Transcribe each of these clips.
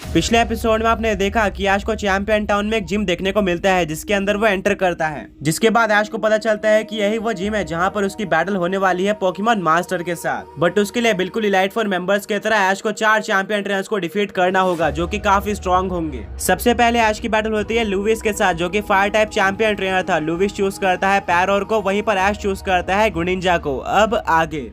पिछले एपिसोड में आपने देखा कि ऐश को चैंपियन टाउन में एक जिम देखने को मिलता है जिसके अंदर वो एंटर करता है, जिसके बाद ऐश को पता चलता है कि यही वो जिम है जहां पर उसकी बैटल होने वाली है पोकेमॉन मास्टर के साथ। बट उसके लिए बिल्कुल इलाइट फोर मेंबर्स की तरह ऐश को 4 चैंपियन ट्रेनर्स को डिफीट करना होगा जो कि काफी स्ट्रॉन्ग होंगे। सबसे पहले ऐश की बैटल होती है लुविस के साथ जो कि फायर टाइप चैंपियन ट्रेनर था। लुविस चूज करता है पैरोर को, वहीं पर ऐश चूज करता है गुनिंजा को। अब आगे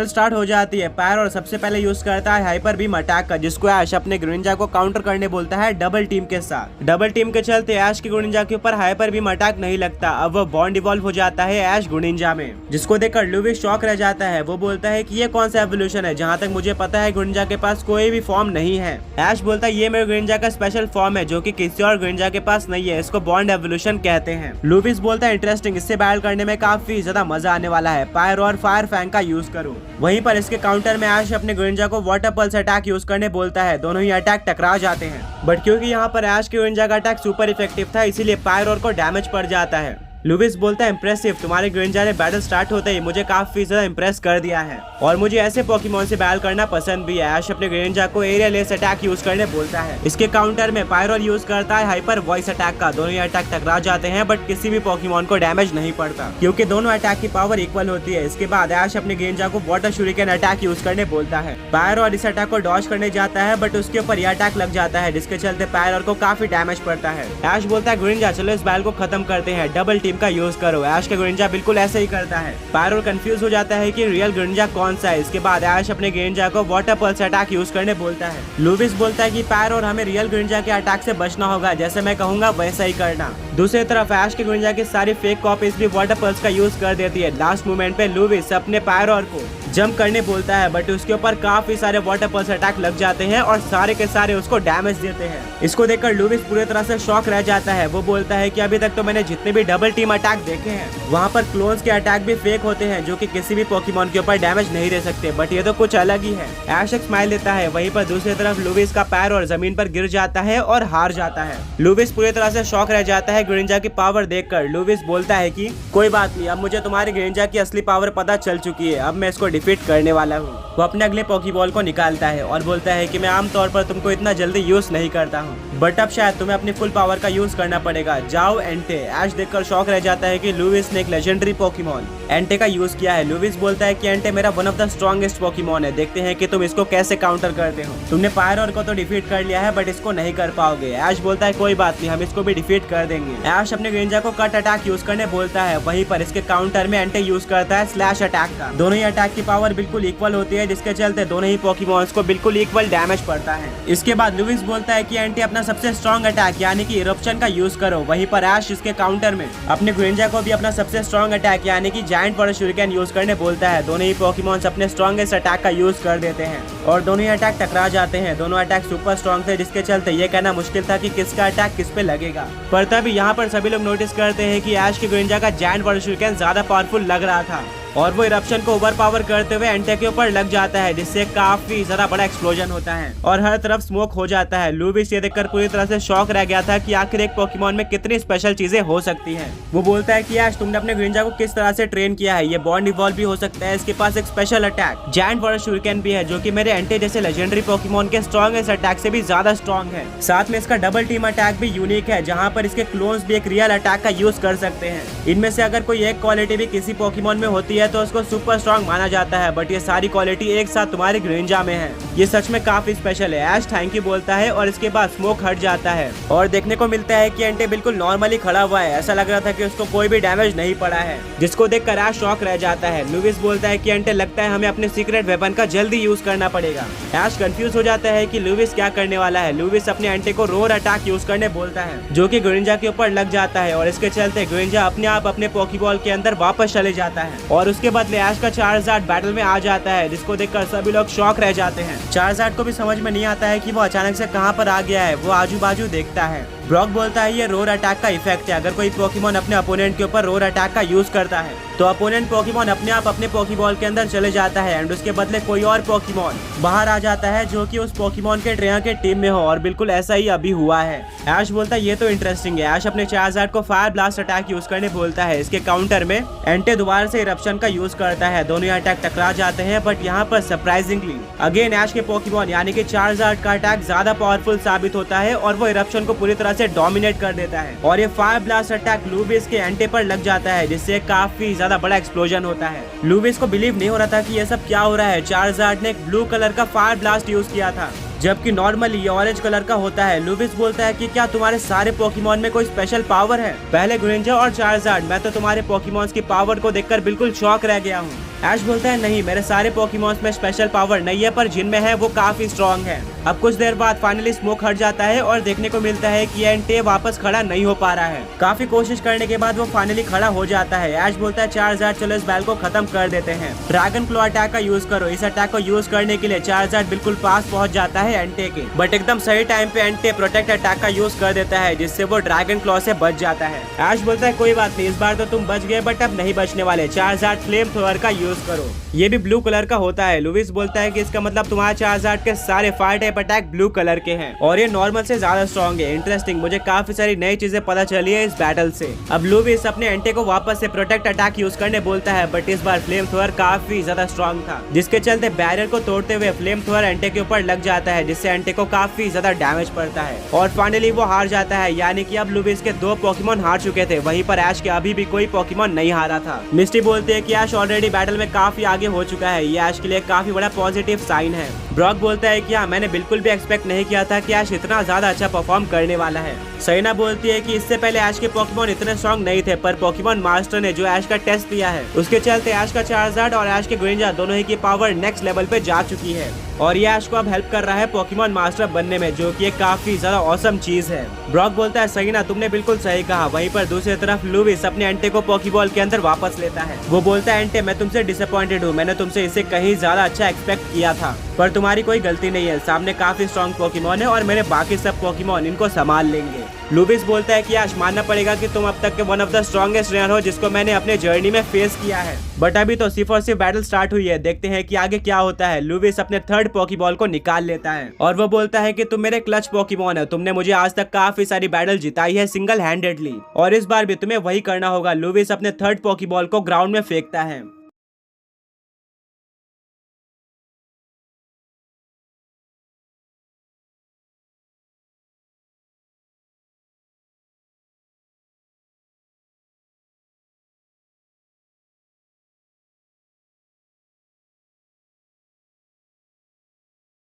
स्टार्ट हो जाती है। पैरोर सबसे पहले यूज करता है हाइपर बीम अटैक का, जिसको ऐश अपने गुनिंजा को काउंटर करने बोलता है डबल टीम के साथ। डबल टीम के चलते ऐश के गुनिंजा के ऊपर हाइपर बीम अटैक नहीं लगता। अब वो बॉन्ड इवॉल्व हो जाता है ऐश गुनिंजा में, जिसको देखकर लुविस शॉक रह जाता है। वो बोलता है कि ये कौन सा एवोल्यूशन है, जहाँ तक मुझे पता है गुनिंजा के पास कोई भी फॉर्म नहीं है। ऐश बोलता है ये मेरे गुनिंजा का स्पेशल फॉर्म है जो कि किसी और गुनिंजा के पास नहीं है, इसको बॉन्ड एवोल्यूशन कहते हैं। लुविस बोलता है इंटरेस्टिंग, इससे बैटल करने में काफी ज्यादा मजा आने वाला है। पायर और फायर फैंग का यूज करो। वहीं पर इसके काउंटर में ऐश अपने गुनिंजा को वाटर पल्स अटैक यूज करने बोलता है। दोनों ही अटैक टकरा जाते हैं, बट क्योंकि यहाँ पर ऐश के गुनिंजा का अटैक सुपर इफेक्टिव था इसीलिए पायरोर को डैमेज पड़ जाता है। लुविस बोलता है इम्प्रेसिव, तुम्हारे गुनिंजा ने बैटल स्टार्ट होते ही मुझे काफी ज्यादा इम्प्रेस कर दिया है और मुझे ऐसे पोकेमॉन से बैटल करना पसंद भी है। ऐश अपने गुनिंजा को एरिया लेस अटैक यूज करने बोलता है। इसके काउंटर में पायरोर यूज करता है हाइपर वॉइस अटैक का। दोनों ही अटैक टकरा जाते हैं बट किसी भी पोकेमॉन को डैमेज नहीं पड़ता क्योंकि दोनों अटैक की पावर इक्वल होती है। इसके बाद ऐश अपने गुनिंजा को वाटर शूरिकेन अटैक यूज करने बोलता है। पायरोर इस अटैक को डॉज करने जाता है बट उसके ऊपर यह अटैक लग जाता है जिसके चलते पायरोर को काफी डैमेज पड़ता है। ऐश बोलता है गुनिंजा चलो इस बैटल को खत्म करते हैं, डबल टीम का यूज करो। ऐश का गुनिंजा बिल्कुल ऐसे ही करता है। पायरोर कंफ्यूज हो जाता है कि रियल गुनिंजा कौन सा है। इसके बाद ऐश अपने गुनिंजा को वाटर पल्स अटैक यूज करने बोलता है। लुविस बोलता है कि पायरोर हमें रियल गुनिंजा के अटैक से बचना होगा, जैसे मैं कहूंगा वैसा ही करना। दूसरी तरफ ऐश के गुनिंजा की सारी फेक कॉपीज भी वाटर पल्स का यूज कर देती है। लास्ट मोमेंट पे लुविस अपने पायरोर को जंप करने बोलता है बट उसके ऊपर काफी सारे वाटर पल्स अटैक लग जाते हैं और सारे के सारे उसको डैमेज देते हैं। इसको देखकर लुविस पूरी तरह से शॉक रह जाता है। वो बोलता है कि अभी तक तो मैंने जितने भी डबल टीम अटैक देखे हैं वहाँ पर क्लोन्स के अटैक भी फेक होते हैं जो कि किसी भी पोकेमॉन के ऊपर डैमेज नहीं दे सकते, बट ये तो कुछ अलग ही है। ऐश एक स्माइल देता है। वहीं पर दूसरी तरफ लुविस का पैर और जमीन पर गिर जाता है और हार जाता है। लुविस पूरी तरह से शॉक रह जाता है गुनिंजा की पावर देखकर। लुविस बोलता है कि कोई बात नहीं, अब मुझे तुम्हारे गुनिंजा की असली पावर पता चल चुकी है, अब मैं इसको डिफीट करने वाला हूँ। वो अपने अगले पोकेबॉल को निकालता है और बोलता है कि मैं आमतौर पर तुमको इतना जल्दी यूज नहीं करता हूँ, बट अब शायद तुम्हें अपनी फुल पावर का यूज करना पड़ेगा। जाओ एंटे। ऐश देखकर शॉक रह जाता है कि लुविस ने एक लेजेंडरी पोकेमॉन एंटे का यूज किया है। लुविस बोलता है कि एंटे मेरा one of the strongest Pokemon है, देखते हैं कि तुम इसको कैसे काउंटर करते हो। तुमने पायरोर को तो डिफीट कर लिया है बट इसको नहीं कर पाओगे। ऐश बोलता है कोई बात नहीं, हम इसको भी डिफीट कर देंगे। ऐश अपने गुनिंजा को कट अटैक यूज करने बोलता है। वहीं पर इसके काउंटर में एंटे यूज करता है स्लैश अटैक का। दोनों ही अटैक की पावर बिल्कुल इक्वल होती है जिसके चलते दोनों ही पोकेमॉन्स को बिल्कुल इक्वल डैमेज पड़ता है। इसके बाद लुविस बोलता है कि एंटे अपना सबसे स्ट्रॉन्ग अटैक यानी कि इरप्शन का यूज करो। वहीं पर ऐश इसके काउंटर में अपने गुनिंजा को भी अपना सबसे स्ट्रॉन्ग अटैक यानी कि जायंट वाटर शूरिकेन यूज करने बोलता है। दोनों ही पोकेमॉन्स अपने स्ट्रॉन्गेस्ट अटैक का यूज कर देते हैं और दोनों ही अटैक टकरा जाते हैं। दोनों अटैक सुपर स्ट्रॉन्ग थे जिसके चलते ये कहना मुश्किल था कि किसका अटैक किस पे लगेगा, पर तभी यहाँ पर सभी लोग नोटिस करते हैं कि ऐश के गुनिंजा का जायंट वाटर शूरिकेन ज्यादा पावरफुल लग रहा था और वो इरप्शन को ओवर पावर करते हुए एंटे के ऊपर लग जाता है जिससे काफी ज्यादा बड़ा एक्सप्लोजन होता है और हर तरफ स्मोक हो जाता है। लुविस ये देखकर पूरी तरह से शॉक रह गया था कि आखिर एक पोकेमॉन में कितनी स्पेशल चीजें हो सकती हैं। वो बोलता है कि ऐश तुमने अपने गुनिंजा को किस तरह से ट्रेन किया है, ये बॉन्ड इवॉल्व भी हो सकता है, इसके पास एक special attack giant water shuriken भी है जो कि मेरे एंटे जैसे लेजेंडरी पोकेमॉन के स्ट्रॉन्गेस्ट अटैक से भी ज्यादा स्ट्रॉन्ग है। साथ में इसका डबल टीम अटैक भी यूनिक है जहाँ पर इसके क्लोन्स भी एक रियल अटैक का यूज कर सकते हैं। इनमें से अगर कोई एक क्वालिटी भी किसी पोकेमॉन में होती है तो उसको सुपर स्ट्रॉन्ग माना जाता है, बट ये सारी क्वालिटी एक साथ तुम्हारे गुनिंजा में है। ये सच में काफी स्पेशल है। ऐश थैंक यू बोलता है और इसके बाद स्मोक हट जाता है और देखने को मिलता है कि एंटे बिल्कुल नॉर्मली खड़ा हुआ है। ऐसा लग रहा था कि उसको कोई भी डैमेज नहीं पड़ा है, जिसको देखकर ऐश शॉक रह जाता है। लुविस बोलता है कि एंटे लगता है हमें अपने सीक्रेट वेपन का जल्दी यूज करना पड़ेगा। ऐश कंफ्यूज हो जाता है कि लुविस क्या करने वाला है। लुविस अपने एंटे को रोर अटैक यूज करने बोलता है जो कि गुनिंजा के ऊपर लग जाता है और इसके चलते गुनिंजा अपने आप अपने पोकेबॉल के अंदर वापस चले जाता है और उसके बदले ऐश का चार्जार्ड बैटल में आ जाता है जिसको देखकर सभी लोग शॉक रह जाते हैं। चार्जार्ड को भी समझ में नहीं आता है कि वो अचानक से कहां पर आ गया है। वो आजू बाजू देखता है। ब्रॉक बोलता है ये रोर अटैक का इफेक्ट है, अगर कोई पोकेमॉन अपने अपोनेंट के ऊपर रोर अटैक का यूज करता है तो अपोनेंट पोकेमॉन अपने आप अपने पोकेबॉल के अंदर चले जाता है एंड उसके बदले कोई और पोकेमॉन बाहर आ जाता है जो कि उस पोकेमॉन के ट्रेनर के टीम में हो और बिल्कुल ऐसा ही अभी हुआ है। ऐश बोलता है ये तो इंटरेस्टिंग है। ऐश अपने चार्जार्ड को फायर ब्लास्ट अटैक यूज करने बोलता है। इसके काउंटर में एंटे दोबारा से इरप्शन का यूज करता है। दोनों अटैक टकरा जाते हैं, बट यहाँ पर सरप्राइजिंगली अगेन ऐश के पोकेमॉन यानी कि चार्जार्ड का अटैक ज्यादा पावरफुल साबित होता है और वो इरप्शन को पूरी तरह से डोमिनेट कर देता है और ये फायर ब्लास्ट अटैक लूविस के एंटे पर लग जाता है, जिससे काफी ज्यादा बड़ा एक्सप्लोजन होता है। लूविस को बिलीव नहीं हो रहा था कि ये सब क्या हो रहा है। चार्जार्ड ने एक ब्लू कलर का फायर ब्लास्ट यूज किया था, जबकि नॉर्मली ये ऑरेंज कलर का होता है। लूविस बोलता है कि क्या तुम्हारे सारे पोकेमॉन में कोई स्पेशल पावर है? पहले ग्रेनिंजा और चार्जार्ड, मैं तो तुम्हारे पोकेमॉन्स की पावर को देखकर बिल्कुल शॉक रह गया हूँ। ऐश बोलता है नहीं, मेरे सारे पोकेमॉन्स में स्पेशल पावर नहीं है, पर जिनमें है वो काफी स्ट्रॉन्ग है। अब कुछ देर बाद फाइनली स्मोक हट जाता है और देखने को मिलता है कि एंटे वापस खड़ा नहीं हो पा रहा है। काफी कोशिश करने के बाद वो फाइनली खड़ा हो जाता है। ऐश बोलता है चार्जार्ड चलो इस बैल को खत्म कर देते हैं, ड्रैगन क्लॉ अटैक का यूज करो। इस अटैक को यूज करने के लिए चार्जार्ड बिल्कुल पास पहुंच जाता है एंटे के, बट एकदम सही टाइम पे एंटे प्रोटेक्ट अटैक का यूज कर देता है, जिससे वो ड्रैगन क्लॉ से बच जाता है। ऐश बोलता है कोई बात नहीं, इस बार तो तुम बच गए, बट अब नहीं बचने वाले। चार्जार्ड फ्लेम थ्रोअर का यूज करो, ये भी ब्लू कलर का होता है। लुविस बोलता है कि इसका मतलब तुम्हारा चार्जार्ड के सारे fire type attack blue colour के हैं और ये नॉर्मल से ज्यादा स्ट्रॉन्ग है। इंटरेस्टिंग, मुझे काफी सारी नई चीजें पता चली है इस बैटल से। अब लुविस अपने एंटे को वापस से प्रोटेक्ट अटैक यूज करने बोलता है, बट इस बार फ्लेम थ्रोअर काफी ज्यादा स्ट्रॉन्ग था, जिसके चलते बैरियर को तोड़ते हुए फ्लेम थ्रोअर एंटे के ऊपर लग जाता है, जिससे एंटे को काफी ज्यादा डैमेज पड़ता है और फाइनली वो हार जाता है। यानी कि अब लुविस के 2 पोकेमॉन हार चुके थे, वहीं पर ऐश के अभी भी कोई पोकेमॉन नहीं हारा था। मिस्टी बोलती है कि ऐश ऑलरेडी बैटल में काफी आगे हो चुका है, ये ऐश के लिए काफी बड़ा पॉजिटिव साइन है। ब्रॉक बोलता है कि हाँ, मैंने बिल्कुल भी एक्सपेक्ट नहीं किया था कि ऐश इतना ज्यादा अच्छा परफॉर्म करने वाला है। सैना बोलती है कि इससे पहले ऐश के पोकेमॉन इतने स्ट्रॉन्ग नहीं थे, पर पोकेमॉन मास्टर ने जो ऐश का टेस्ट लिया है उसके चलते ऐश का चार्जार्ड और ऐश के ग्रेनिंजा दोनों ही की पावर नेक्स्ट लेवल पे जा चुकी है और ये ऐश को अब हेल्प कर रहा है पोकेमॉन मास्टर बनने में, जो कि एक काफी ज्यादा ऑसम चीज है। ब्रॉक बोलता है सैना तुमने बिल्कुल सही कहा। वहीं पर दूसरी तरफ लुविस अपने एंटे को पोकेबॉल के अंदर वापस लेता है। वो बोलता है एंटे मैं तुमसे डिसअपॉइंटेड हूँ, मैंने तुमसे इससे कहीं ज्यादा अच्छा एक्सपेक्ट किया था, पर तुम्हारी कोई गलती नहीं है। सामने काफी स्ट्रॉन्ग पोकेमॉन है और मेरे बाकी सब पोकेमॉन इनको संभाल लेंगे। लुविस बोलता है कि आज मानना पड़ेगा कि तुम अब तक के one of the strongest trainer हो जिसको मैंने अपने जर्नी में फेस किया है, बट अभी तो सिर्फ और सिर्फ बैटल स्टार्ट हुई है, देखते हैं कि आगे क्या होता है। लुविस अपने थर्ड पोकेबॉल को निकाल लेता है और वो बोलता है कि तुम मेरे क्लच पोकेमॉन है, तुमने मुझे आज तक काफी सारी बैटल जिताई है सिंगल हैंडेडली और इस बार भी तुम्हें वही करना होगा। लुविस अपने थर्ड पोकेबॉल को ग्राउंड में फेंकता है